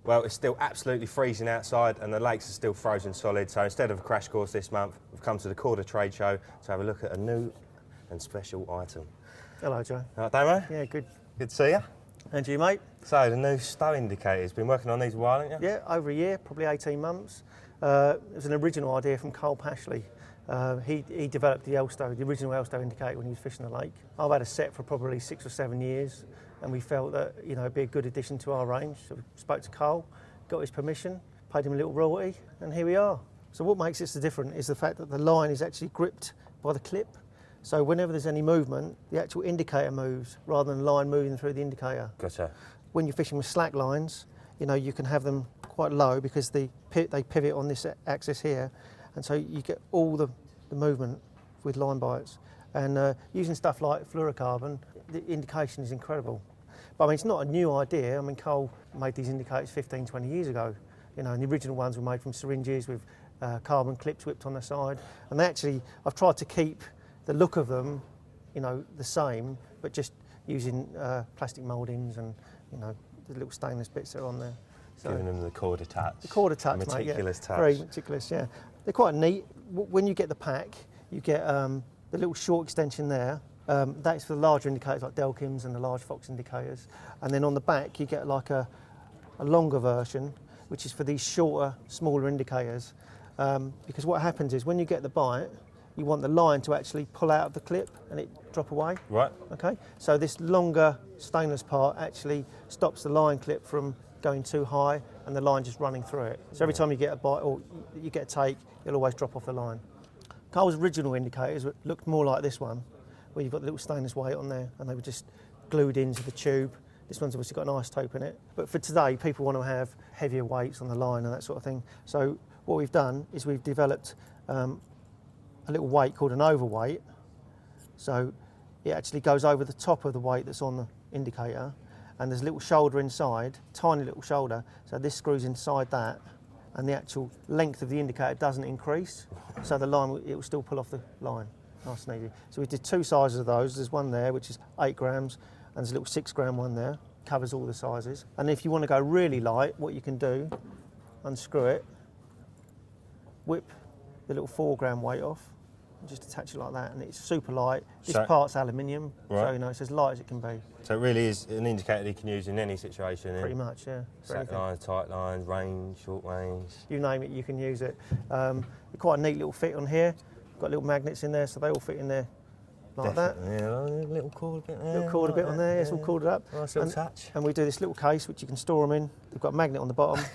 Well, it's still absolutely freezing outside and the lakes are still frozen solid. So instead of a crash course this month, we've come to the Korda trade show to have a look at a new and special item. Hello, Joe. All right, Damo? Yeah, good. Good to see you. And you, mate? So, the new stow indicators, been working on these a while, haven't you? Yeah, over a year, probably 18 months. It was an original idea from Carl Pashley. He developed the original Elstow indicator when he was fishing the lake. I've had a set for probably 6 or 7 years, and we felt that it'd be a good addition to our range. So we spoke to Carl, got his permission, paid him a little royalty, and here we are. So what makes this different is the fact that the line is actually gripped by the clip. So whenever there's any movement, the actual indicator moves rather than the line moving through the indicator. Gotcha. When you're fishing with slack lines, you can have them quite low because they pivot on this axis here, and so you get all the movement with line bites. And using stuff like fluorocarbon, the indication is incredible. But I mean, it's not a new idea. I mean, Carl made these indicators 15, 20 years ago. And the original ones were made from syringes with carbon clips whipped on the side. And they actually, I've tried to keep the look of them, the same, but just using plastic mouldings and, the little stainless bits that are on there. So, giving them the Korda touch. The Korda touch, the meticulous mate, touch. Very meticulous, yeah. They're quite neat. When you get the pack, you get the little short extension there. That's for the larger indicators like Delkim-sized and the large Fox indicators. And then on the back, you get like a longer version, which is for these shorter, smaller indicators. Because what happens is when you get the bite, you want the line to actually pull out of the clip and it drop away. Right. Okay. So this longer stainless part actually stops the line clip from going too high and the line just running through it. So every time you get a bite or you get a take, it'll always drop off the line. Carl's original indicators looked more like this one, where you've got the little stainless weight on there and they were just glued into the tube. This one's obviously got an isotope in it. But for today, people want to have heavier weights on the line and that sort of thing. So what we've done is we've developed a little weight called an overweight. So it actually goes over the top of the weight that's on the indicator, and there's a little shoulder inside, tiny little shoulder, so this screws inside that, and the actual length of the indicator doesn't increase, so the line, it will still pull off the line, nice and easy. So we did 2 sizes of those. There's one there which is 8 grams, and there's a little 6 gram one there, covers all the sizes. And if you want to go really light, what you can do, unscrew it, whip the little 4 gram weight off, and just attach it like that, and it's super light. This part's aluminium, right. So it's as light as it can be. So it really is an indicator you can use in any situation. Pretty much, yeah. Slack lines, tight lines, range, short range. You name it, you can use it. Quite a neat little fit on here. Got little magnets in there, so they all fit in there like Definitely, that. Yeah, a little cord bit there. Little cord bit on there, it's all corded up. Nice little touch. And we do this little case which you can store them in. They've got a magnet on the bottom.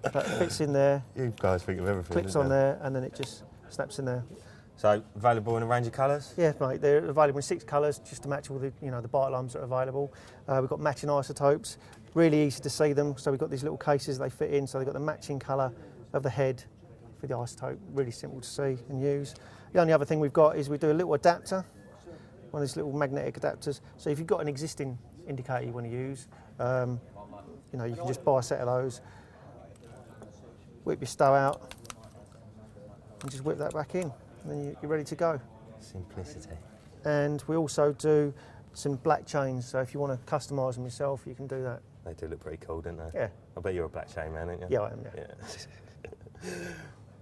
That fits in there. You guys think of everything. Clips on there, and then it just snaps in there. So available in a range of colours? Yeah, mate. They're available in 6 colours, just to match all the the bite lines that are available. We've got matching isotopes. Really easy to see them. So we've got these little cases they fit in. So they've got the matching colour of the head for the isotope. Really simple to see and use. The only other thing we've got is we do a little adapter, one of these little magnetic adapters. So if you've got an existing indicator you want to use, you can just buy a set of those, whip your stow out, and just whip that back in. And then you're ready to go. Simplicity. And we also do some black chains, so if you want to customise them yourself, you can do that. They do look pretty cool, don't they? Yeah. I bet you're a black chain man, aren't you? Yeah, I am, yeah.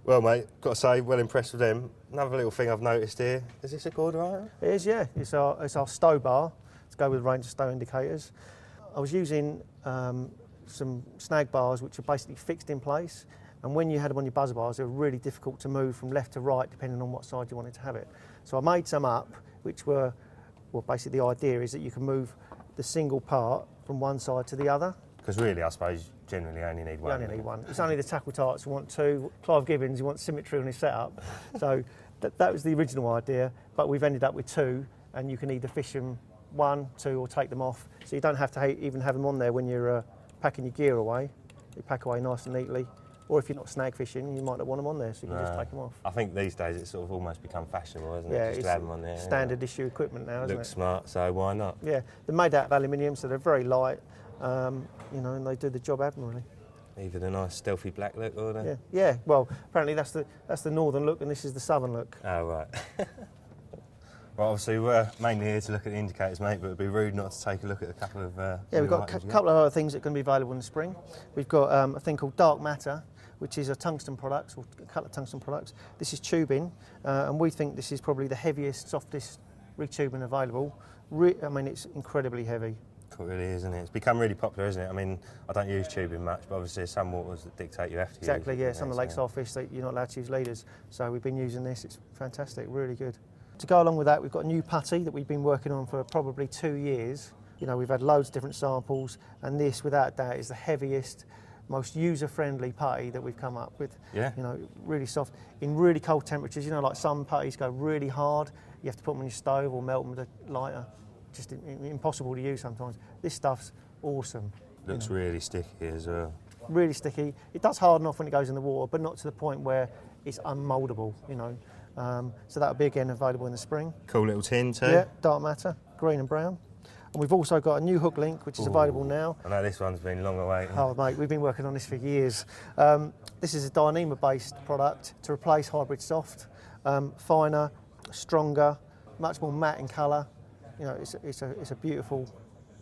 Well, mate, got to say, well impressed with them. Another little thing I've noticed here, is this a Korda item? It is, yeah. It's our stow bar to go with a range of stow indicators. I was using some snag bars which are basically fixed in place. And when you had them on your buzzer bars, they were really difficult to move from left to right, depending on what side you wanted to have it. So I made some up, which were, well, basically the idea is that you can move the single part from one side to the other. Because really, I suppose, generally only need one. You only need one. It's only the tackle tarts who want 2. Clive Gibbons, who wants symmetry on his setup. So that was the original idea, but we've ended up with 2, and you can either fish them 1, 2, or take them off. So you don't have to even have them on there when you're packing your gear away. You pack away nice and neatly. Or if you're not snag fishing, you might not want them on there, so you can just take them off. I think these days it's sort of almost become fashionable, isn't it? Yeah, just to have them on there. Standard issue equipment now, isn't it? Looks smart, so why not? Yeah, they're made out of aluminium, so they're very light, and they do the job admirably. Either a nice stealthy black look or the... Yeah. Well, apparently that's the northern look, and this is the southern look. Oh, right. Well, obviously we're mainly here to look at the indicators, mate, but it'd be rude not to take a look at a couple of Yeah, we've got a couple of other things that are going to be available in the spring. We've got a thing called dark matter, which is a tungsten product, or a couple of tungsten products. This is tubing, and we think this is probably the heaviest, softest rig tubing available. I mean, it's incredibly heavy. It really is, isn't it? It's become really popular, isn't it? I mean, I don't use tubing much, but obviously there's some waters that dictate you have to Exactly, use it. yeah. Some of the lakeside fish, you're not allowed to use leaders. So we've been using this. It's fantastic, really good. To go along with that, we've got a new putty that we've been working on for probably 2 years. You know, we've had loads of different samples, and this, without doubt, is the heaviest, most user-friendly putty that we've come up with. Yeah. You know, really soft. In really cold temperatures, you know, like some putties go really hard. You have to put them on your stove or melt them with a lighter. Just impossible to use sometimes. This stuff's awesome. Looks really sticky as well. Really sticky. It does harden off when it goes in the water, but not to the point where it's unmouldable, you know. So that'll be again available in the spring. Cool little tin too. Yeah, dark matter, green and brown. And we've also got a new hook link, which is available now. I know this one's been long awaited. Oh mate, we've been working on this for years. This is a Dyneema-based product to replace hybrid soft. Finer, stronger, much more matte in colour. You know, it's a beautiful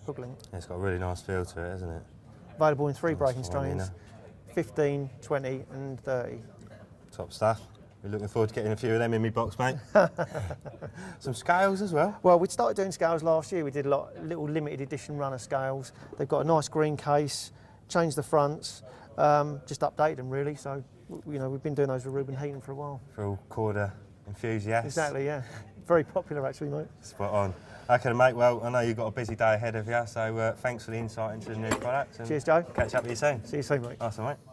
hook link. It's got a really nice feel to it, hasn't it? Available in 3 Nice breaking one, you strains, know. 15, 20 and 30. Top stuff. We're looking forward to getting a few of them in my box, mate. Some scales as well. Well, we started doing scales last year. We did a little limited edition run of scales. They've got a nice green case, changed the fronts, just updated them really. So, you know, we've been doing those with Ruben Heaton for a while. For all Korda enthusiasts. Exactly, yeah. Very popular actually, mate. Spot on. Okay, mate, well, I know you've got a busy day ahead of you, so thanks for the insight into the new product. And Cheers, Joe. Catch up with you soon. See you soon, mate. Awesome, mate.